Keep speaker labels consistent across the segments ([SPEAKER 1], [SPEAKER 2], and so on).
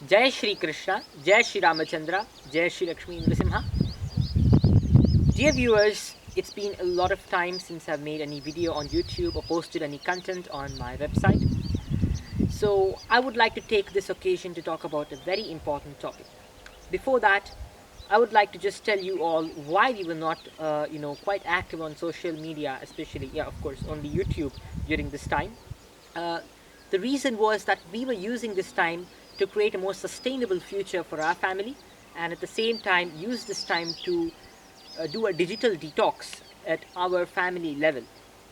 [SPEAKER 1] Jai Shri Krishna, Jai Shri Ramachandra, Jai Shri Lakshmi Nrsimha. Dear viewers, it's been a lot of time since I've made any video on YouTube or posted any content on my website. So I would like to take this occasion to talk about a very important topic. Before that, I would like to just tell you all why we were not, quite active on social media, especially, of course, on the YouTube during this time. Uh, the reason was that we were using this time to create a more sustainable future for our family, and at the same time use this time to do a digital detox at our family level,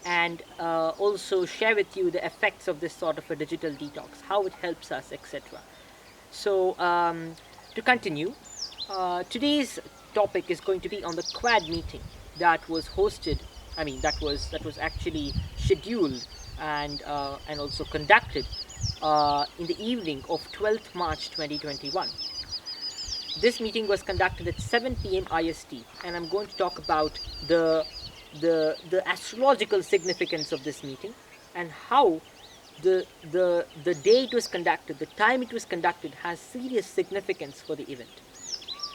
[SPEAKER 1] and also share with you the effects of this sort of a digital detox, how it helps us, etc. So, to continue, today's topic is going to be on the Quad meeting that was hosted. That was actually scheduled and also conducted in the evening of 12th March 2021. This meeting was conducted at 7 p.m. IST, and I'm going to talk about the astrological significance of this meeting and how the day it was conducted, the time it was conducted, has serious significance for the event.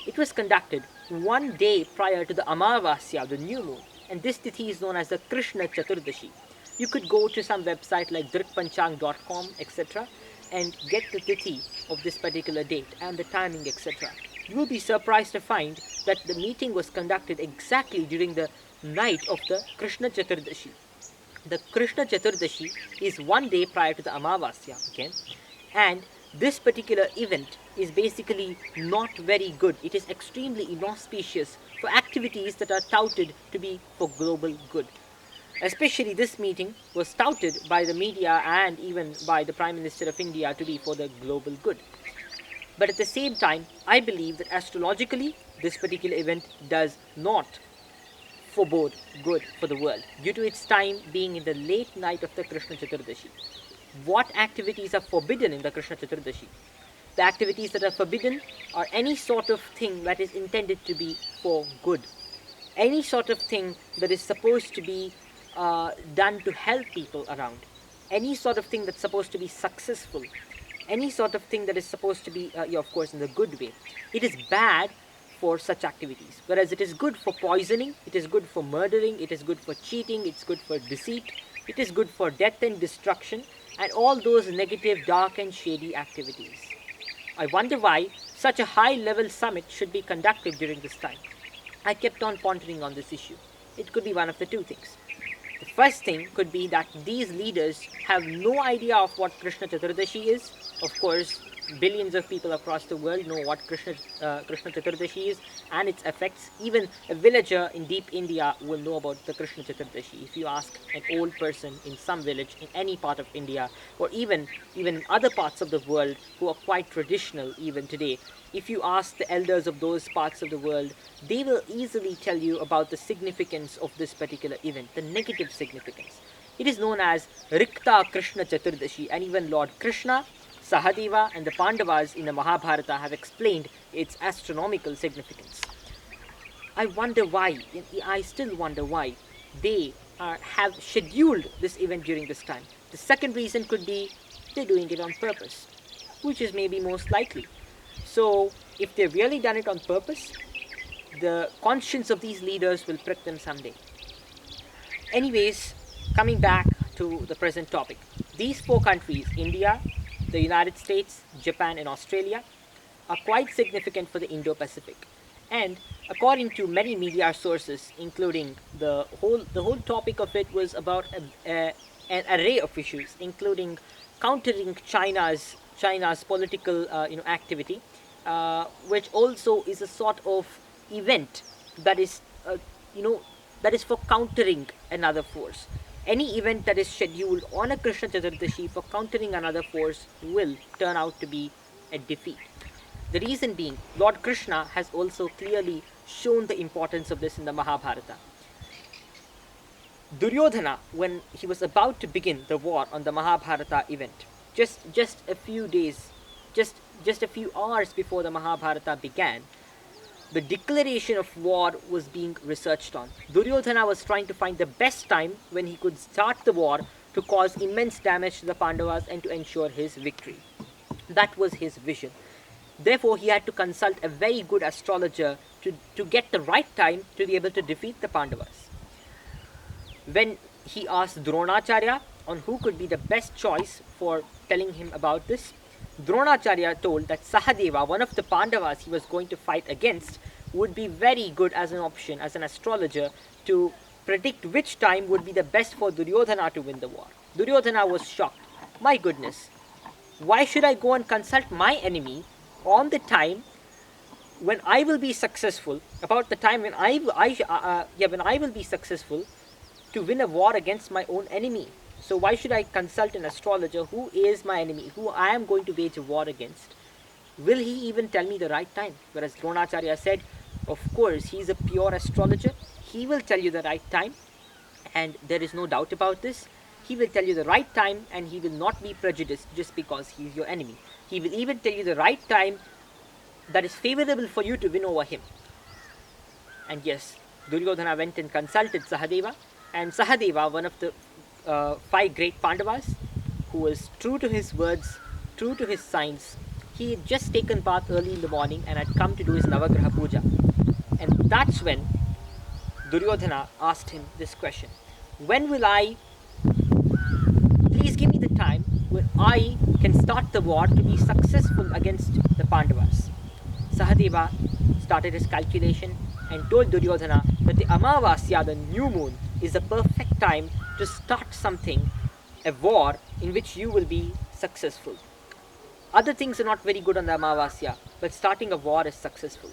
[SPEAKER 1] It was conducted one day prior to the Amavasya, the new moon, and this tithi is known as the Krishna Chaturdashi. You could go to some website like drikpanchang.com, etc., and get the tithi of this particular date and the timing, etc. You will be surprised to find that the meeting was conducted exactly during the night of the Krishna Chaturdashi. The Krishna Chaturdashi is one day prior to the Amavasya, okay? And this particular event is basically not very good. It is extremely inauspicious for activities that are touted to be for global good. Especially this meeting was touted by the media and even by the Prime Minister of India to be for the global good. But at the same time, I believe that astrologically, this particular event does not forebode good for the world due to its time being in the late night of the Krishna Chaturdashi. What activities are forbidden in the Krishna Chaturdashi? The activities that are forbidden are any sort of thing that is intended to be for good. Any sort of thing that is supposed to be done to help people around. Any sort of thing that's supposed to be successful. Any sort of thing that is supposed to be, of course, in the good way. It is bad for such activities. Whereas it is good for poisoning, it is good for murdering, it is good for cheating, it's good for deceit, it is good for death and destruction, and all those negative, dark and shady activities. I wonder why such a high-level summit should be conducted during this time. I kept on pondering on this issue. It could be one of the two things. The first thing could be that these leaders have no idea of what Krishna Chaturdashi is. Of course, billions of people across the world know what Krishna Chaturdashi is and its effects. Even a villager in deep India will know about the Krishna Chaturdashi. If you ask an old person in some village in any part of India, or even in other parts of the world who are quite traditional even today, if you ask the elders of those parts of the world, they will easily tell you about the significance of this particular event, the negative significance. It is known as Rikta Krishna Chaturdashi, and even Lord Krishna, Sahadeva and the Pandavas in the Mahabharata have explained its astronomical significance. I still wonder why they have scheduled this event during this time. The second reason could be they're doing it on purpose, which is maybe most likely. So, if they've really done it on purpose, the conscience of these leaders will prick them someday. Anyways, coming back to the present topic. These four countries, India, the United States, Japan and Australia, are quite significant for the Indo-Pacific. And according to many media sources, including the whole topic of it was about an array of issues, including countering China's political activity, which also is a sort of event that is that is for countering another force. Any event that is scheduled on a Krishna Chaturdashi for countering another force will turn out to be a defeat. The reason being, Lord Krishna has also clearly shown the importance of this in the Mahabharata. Duryodhana, when he was about to begin the war on the Mahabharata event, just a few days, just a few hours before the Mahabharata began, the declaration of war was being researched on. Duryodhana was trying to find the best time when he could start the war to cause immense damage to the Pandavas and to ensure his victory. That was his vision. Therefore, he had to consult a very good astrologer to get the right time to be able to defeat the Pandavas. When he asked Dronacharya on who could be the best choice for telling him about this, Dronacharya told that Sahadeva, one of the Pandavas he was going to fight against, would be very good as an option, as an astrologer, to predict which time would be the best for Duryodhana to win the war. Duryodhana was shocked. My goodness, why should I go and consult my enemy on the time when I will be successful, about the time when I will be successful to win a war against my own enemy? So why should I consult an astrologer who is my enemy, who I am going to wage a war against? Will he even tell me the right time? Whereas Dronacharya said, of course, he is a pure astrologer. He will tell you the right time, and there is no doubt about this. He will tell you the right time, and he will not be prejudiced just because he is your enemy. He will even tell you the right time that is favorable for you to win over him. And yes, Duryodhana went and consulted Sahadeva, and Sahadeva, one of the 5 great Pandavas, who was true to his words, true to his signs. He had just taken bath early in the morning and had come to do his Navagraha Puja. And that's when Duryodhana asked him this question. When will I, please give me the time when I can start the war to be successful against the Pandavas. Sahadeva started his calculation and told Duryodhana that the Amavasya, the new moon, is the perfect time to start something, a war in which you will be successful. Other things are not very good on the Amavasya, but starting a war is successful.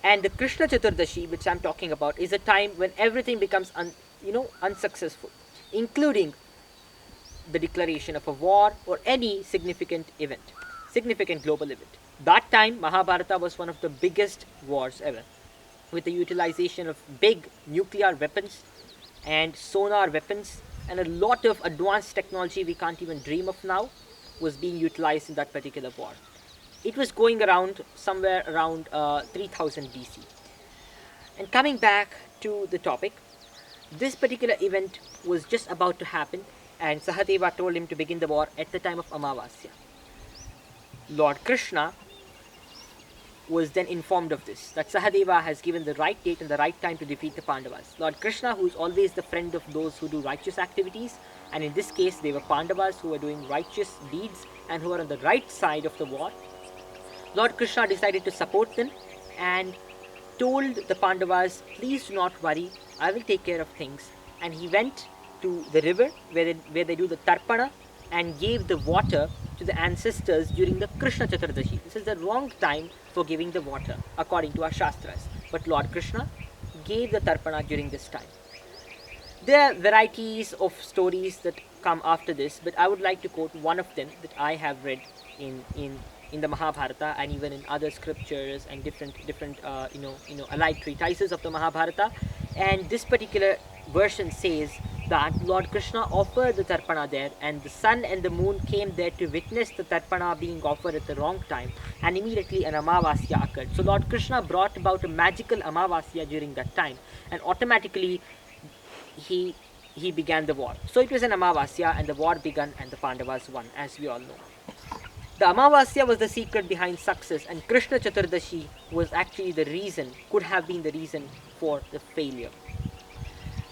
[SPEAKER 1] And the Krishna Chaturdashi, which I'm talking about, is a time when everything becomes unsuccessful, including the declaration of a war or any significant event, significant global event. That time, Mahabharata was one of the biggest wars ever, with the utilization of big nuclear weapons and sonar weapons, and a lot of advanced technology we can't even dream of now was being utilized in that particular war. It was going around somewhere around 3000 BC. And coming back to the topic, this particular event was just about to happen, and Sahadeva told him to begin the war at the time of Amavasya. Lord Krishna was then informed of this, that Sahadeva has given the right date and the right time to defeat the Pandavas. Lord Krishna, who is always the friend of those who do righteous activities, and in this case they were Pandavas who were doing righteous deeds and who were on the right side of the war, Lord Krishna decided to support them and told the Pandavas, please do not worry, I will take care of things. And he went to the river where they do the Tarpana and gave the water to the ancestors during the Krishna Chaturdashi. This is the wrong time for giving the water according to our Shastras. But Lord Krishna gave the Tarpana during this time. There are varieties of stories that come after this, but I would like to quote one of them that I have read in the Mahabharata and even in other scriptures and different allied treatises of the Mahabharata. And this particular version says that Lord Krishna offered the Tarpana there, and the sun and the moon came there to witness the Tarpana being offered at the wrong time, and immediately an Amavasya occurred. So Lord Krishna brought about a magical Amavasya during that time, and automatically he began the war. So it was an Amavasya, and the war began, and the Pandavas won, as we all know. The Amavasya was the secret behind success, and Krishna Chaturdashi was actually the reason, could have been the reason for the failure.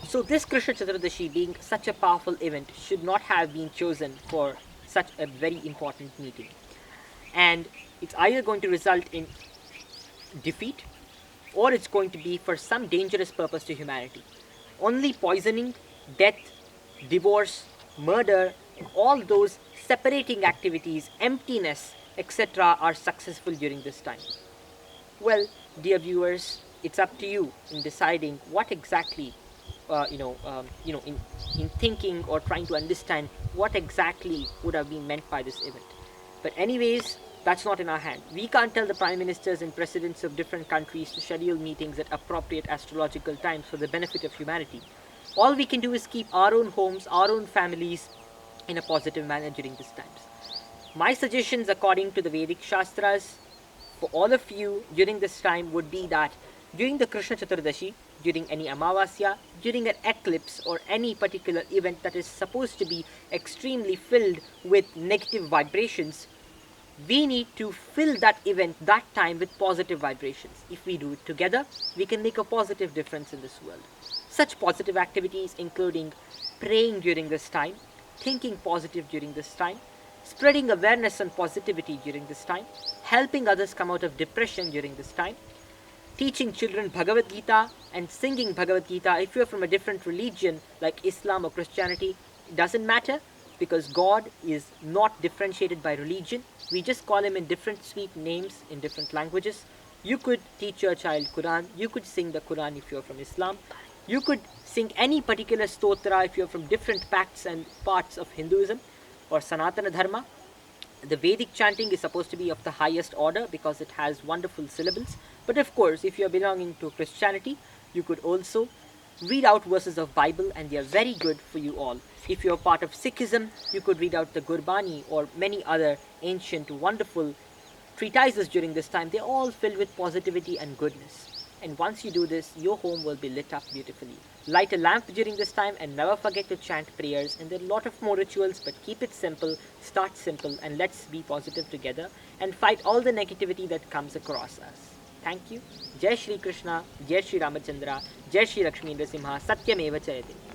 [SPEAKER 1] So this Krishna Chaturdashi, being such a powerful event, should not have been chosen for such a very important meeting. And it's either going to result in defeat, or it's going to be for some dangerous purpose to humanity. Only poisoning, death, divorce, murder, all those separating activities, emptiness, etc. are successful during this time. Well, dear viewers, it's up to you in deciding what exactly, in thinking or trying to understand what exactly would have been meant by this event. But anyways, that's not in our hand. We can't tell the prime ministers and presidents of different countries to schedule meetings at appropriate astrological times for the benefit of humanity. All we can do is keep our own homes, our own families in a positive manner during these times. My suggestions according to the Vedic Shastras for all of you during this time would be that during the Krishna Chaturdashi, during any Amavasya, during an eclipse or any particular event that is supposed to be extremely filled with negative vibrations, we need to fill that event, that time, with positive vibrations. If we do it together, we can make a positive difference in this world. Such positive activities including praying during this time, thinking positive during this time, spreading awareness and positivity during this time, helping others come out of depression during this time, teaching children Bhagavad Gita and singing Bhagavad Gita. If you're from a different religion like Islam or Christianity, it doesn't matter, because God is not differentiated by religion. We just call him in different sweet names in different languages. You could teach your child Quran, you could sing the Quran if you're from Islam, you could sing any particular stotra if you're from different pacts and parts of Hinduism or Sanatana Dharma. The Vedic chanting is supposed to be of the highest order because it has wonderful syllables. But of course, if you're belonging to Christianity, you could also read out verses of Bible, and they are very good for you all. If you're part of Sikhism, you could read out the Gurbani or many other ancient wonderful treatises during this time. They're all filled with positivity and goodness. And once you do this, your home will be lit up beautifully. Light a lamp during this time and never forget to chant prayers. And there are a lot of more rituals, but keep it simple, start simple, and let's be positive together and fight all the negativity that comes across us. Thank you. Jai Shri Krishna, Jai Shri Ramachandra, Jai Shri Lakshmi Nrasimha, Satyameva Jayate.